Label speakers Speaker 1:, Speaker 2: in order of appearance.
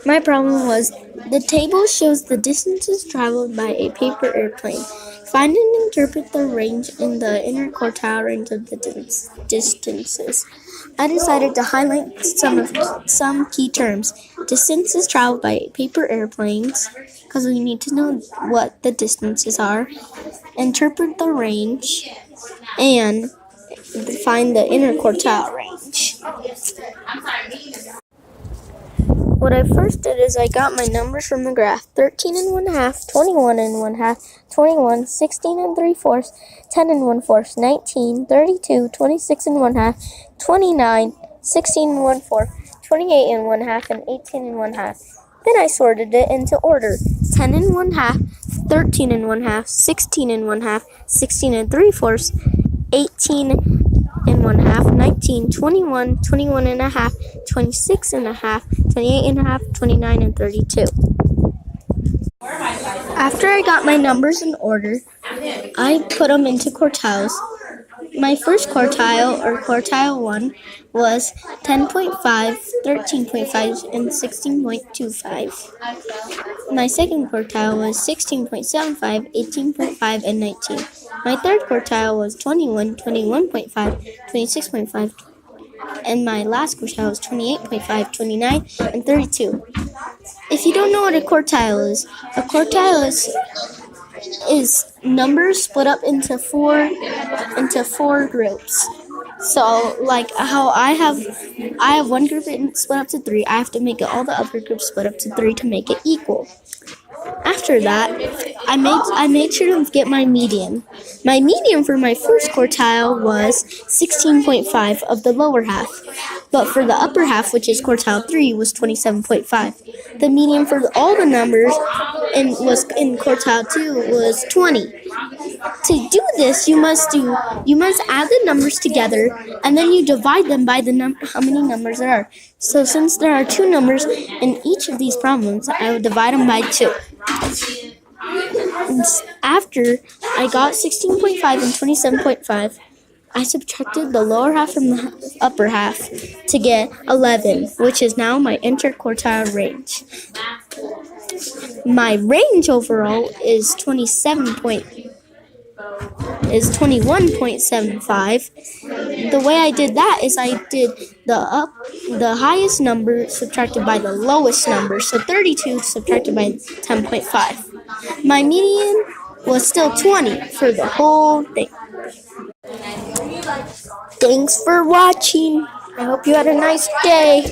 Speaker 1: My problem was the table shows the distances traveled by a paper airplane. Find and interpret the range in the inner quartile range of the distances. I decided to highlight some key terms. Distances traveled by paper airplanes, because we need to know what the distances are. Interpret the range, and find the inner quartile range. What I first did is I got my numbers from the graph: 13 and 1/2, 21 and 1/2, 21, 16 and 3/4, 10 and 1/4, 19, 32, 26 and 1/2, 29, 16 and 1/4, 28 and 1/2, and 18 and 1/2. Then I sorted it into order: 10 and 1/2, 13 and 1/2, 16 and 1/2, 16 and 3/4, 18 and 1/2, 19, 21, 21 and a half, 26 and a half, 28 and a half, 29 and 32. After I got my numbers in order, I put them into quartiles. My first quartile, or quartile 1, was 10.5, 13.5, and 16.25. My second quartile was 16.75, 18.5, and 19. My third quartile was 21, 21.5, 26.5, and my last quartile was 28.5, 29, and 32. If you don't know what a quartile is numbers split up into four groups. So, like how I have one group split up to 3. I have to make all the other groups split up to 3 to make it equal. After that, I made sure to get my median. My median for my first quartile was 16.5 of the lower half, but for the upper half, which is quartile 3, was 27.5. The median for all the numbers in quartile 2 was 20. To do this, you must add the numbers together, and then you divide them by how many numbers there are. So since there are 2 numbers in each of these problems, I would divide them by 2. After I got 16.5 and 27.5, I subtracted the lower half from the upper half to get 11, which is now my interquartile range. My range overall is 21.75. The way I did that is I did the highest number subtracted by the lowest number, so 32 subtracted by 10.5. My median was still 20 for the whole thing. Thanks for watching. I hope you had a nice day.